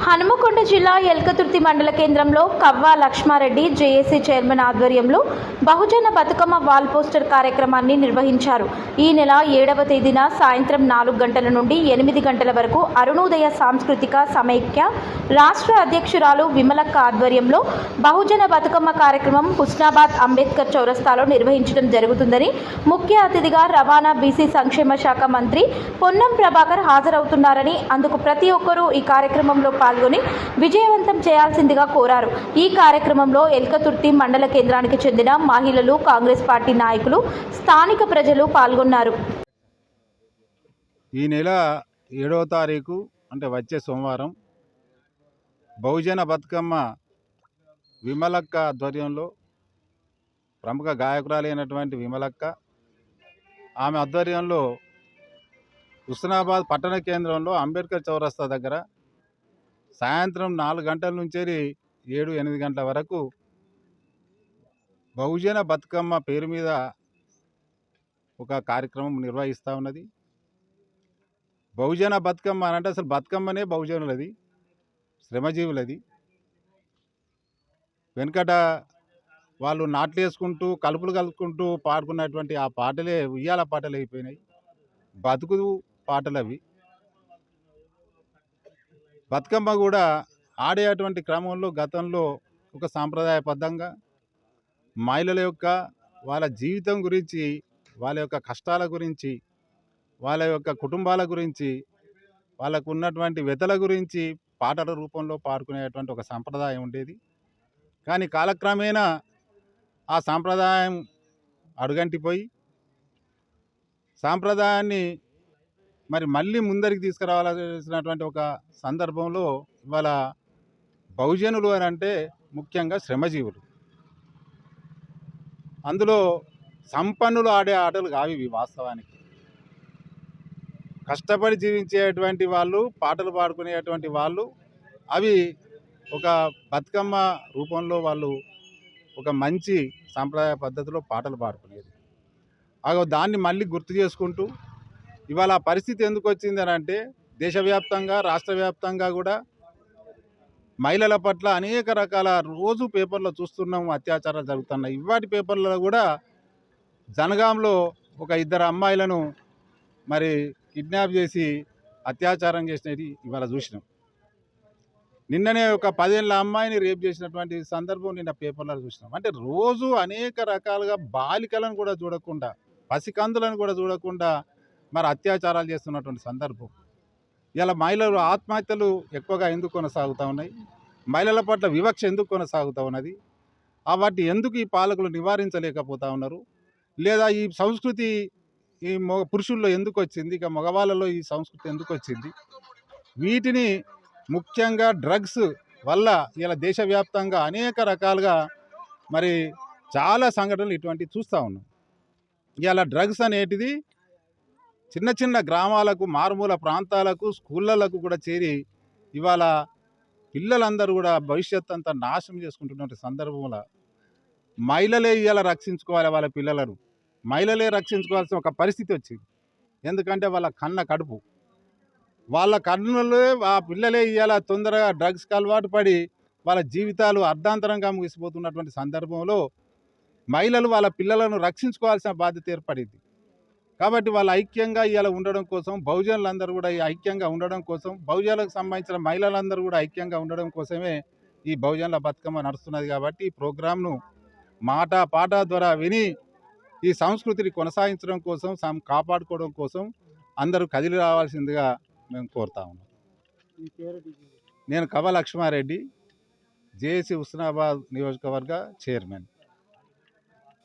హనుమకొండ జిల్లా ఎల్కతుర్తి మండల కేంద్రంలో కవ్వా లక్ష్మారెడ్డి జేఏసీ చైర్మన్ ఆధ్వర్యంలో బహుజన బతుకమ్మ వాల్ పోస్టర్ కార్యక్రమాన్ని నిర్వహించారు. ఈ నెల 7వ తేదీన సాయంత్రం 4 గంటల నుండి 8 గంటల వరకు అరుణోదయ సాంస్కృతిక సమైక్య రాష్ట్ర అధ్యక్షురాలు విమలక్క ఆధ్వర్యంలో బహుజన బతుకమ్మ కార్యక్రమం హుస్నాబాద్ అంబేద్కర్ చౌరస్తాలో నిర్వహించడం జరుగుతుందని ముఖ్య అతిథిగా రవాణా బీసీ సంక్షేమ శాఖ మంత్రి పొన్నం ప్రభాకర్ హాజరవుతున్నారని, అందుకు ప్రతి ఒక్కరూ ఈ కార్యక్రమంలో పాల్గొని విజయవంతం చేయాల్సిందిగా కోరారు. ఈ కార్యక్రమంలో ఎల్కతుర్తి మండల కేంద్రానికి చెందిన మహిళలు, కాంగ్రెస్ పార్టీ నాయకులు, స్థానిక ప్రజలు పాల్గొన్నారు. ఈ నెల 7వ తారీఖు అంటే వచ్చే సోమవారం బహుజన బతుకమ్మ విమలక్క ఆధ్వర్యంలో ప్రముఖ గాయకురాలైనటువంటి విమలక్క ఆమె ఆధ్వర్యంలో హుస్నాబాద్ పట్టణ కేంద్రంలో అంబేద్కర్ చౌరస్తా దగ్గర సాయంత్రం 4 గంటల నుంచి 7-8 గంటల వరకు బహుజన బతుకమ్మ పేరు మీద ఒక కార్యక్రమం నిర్వహిస్తూ ఉన్నది. బహుజన బతుకమ్మ అని అంటే అసలు బతుకమ్మనే బహుజనులది, శ్రమజీవులది. వెనుకట వాళ్ళు నాట్లు వేసుకుంటూ కలుపులు కలుపుకుంటూ పాడుకున్నటువంటి ఆ పాటలే ఉయ్యాల పాటలు అయిపోయినాయి, బతుకు పాటలు అవి. బతుకమ్మ కూడా ఆడేటువంటి క్రమంలో గతంలో ఒక సాంప్రదాయబద్ధంగా మహిళల యొక్క వాళ్ళ జీవితం గురించి, వాళ్ళ యొక్క కష్టాల గురించి, వాళ్ళ యొక్క కుటుంబాల గురించి, వాళ్ళకు ఉన్నటువంటి వ్యతల గురించి పాటల రూపంలో పాడుకునేటువంటి ఒక సాంప్రదాయం ఉండేది. కానీ కాలక్రమేణా ఆ సాంప్రదాయం అడుగంటిపోయి సాంప్రదాయాన్ని మళ్ళీ ముందరికి తీసుకురావాల్సినటువంటి ఒక సందర్భంలో ఇవాళ బహుజనులు అని అంటే ముఖ్యంగా శ్రమజీవులు. అందులో సంపన్నులు ఆడే ఆటలు కావు ఇవి. వాస్తవానికి కష్టపడి జీవించేటువంటి వాళ్ళు, పాటలు పాడుకునేటువంటి వాళ్ళు అవి ఒక బతుకమ్మ రూపంలో వాళ్ళు ఒక మంచి సాంప్రదాయ పద్ధతిలో పాటలు పాడుకునేది. దాన్ని మళ్ళీ గుర్తు చేసుకుంటూ ఇవాళ ఆ పరిస్థితి ఎందుకు వచ్చింది అని అంటే దేశవ్యాప్తంగా, రాష్ట్ర వ్యాప్తంగా కూడా మహిళల పట్ల అనేక రకాల రోజు పేపర్లో చూస్తున్నాం అత్యాచారాలు జరుగుతున్నాయి. ఇవాటి పేపర్లలో కూడా జనగాంలో ఒక 2 అమ్మాయిలను కిడ్నాప్ చేసి అత్యాచారం చేసినది ఇవాళ చూసినాం. నిన్ననే ఒక 10 ఏళ్ళ అమ్మాయిని రేప్ చేసినటువంటి సందర్భం నిన్న పేపర్లలో చూసినాం. అంటే రోజు అనేక రకాలుగా బాలికలను కూడా చూడకుండా, పసికందులను కూడా చూడకుండా అత్యాచారాలు చేస్తున్నటువంటి సందర్భం. ఇలా మహిళలు ఆత్మహత్యలు ఎక్కువగా ఎందుకు కొనసాగుతూ ఉన్నాయి, మహిళల పట్ల వివక్ష ఎందుకు కొనసాగుతూ ఉన్నది, వాటి ఎందుకు ఈ పాలకులు నివారించలేకపోతూ ఉన్నారు, లేదా ఈ సంస్కృతి ఈ పురుషుల్లో ఎందుకు వచ్చింది, ఇక మగవాళ్ళలో ఈ సంస్కృతి ఎందుకు వచ్చింది, వీటిని ముఖ్యంగా డ్రగ్స్ వల్ల ఇలా దేశవ్యాప్తంగా అనేక రకాలుగా చాలా సంఘటనలు ఇటువంటివి చూస్తూ ఉన్నాం. ఇలా డ్రగ్స్ అనేటిది చిన్న చిన్న గ్రామాలకు, మారుమూల ప్రాంతాలకు, స్కూళ్ళకు కూడా చేరి ఇవాళ పిల్లలందరూ కూడా భవిష్యత్తు అంతా నాశనం చేసుకుంటున్న సందర్భంలో మహిళలే ఇవాళ రక్షించుకోవాలి వాళ్ళ పిల్లలను, మహిళలే రక్షించుకోవాల్సిన ఒక పరిస్థితి వచ్చింది. ఎందుకంటే వాళ్ళ కడుపు, వాళ్ళ కన్నులే ఆ పిల్లలే ఇవాళ తొందరగా డ్రగ్స్కి అలవాటు పడి వాళ్ళ జీవితాలు అర్ధాంతరంగా ముగిసిపోతున్నటువంటి సందర్భంలో మహిళలు వాళ్ళ పిల్లలను రక్షించుకోవాల్సిన బాధ్యత ఏర్పడింది. కాబట్టి వాళ్ళ ఐక్యంగా ఇవాళ ఉండడం కోసం, బహుజనులందరూ కూడా ఐక్యంగా ఉండడం కోసం, బహుజనులకు సంబంధించిన మహిళలందరూ కూడా ఐక్యంగా ఉండడం కోసమే ఈ బహుజనుల బతుకమ్మ నడుస్తున్నది. కాబట్టి ఈ ప్రోగ్రాంను మాట పాట ద్వారా విని ఈ సంస్కృతిని కొనసాగించడం కోసం, కాపాడుకోవడం కోసం అందరూ కదిలి రావాల్సిందిగా మేము కోరుతా ఉన్నాం. నేను కవ్వా లక్ష్మారెడ్డి, జేఏసీ హుస్నాబాద్ నియోజకవర్గ చైర్మన్.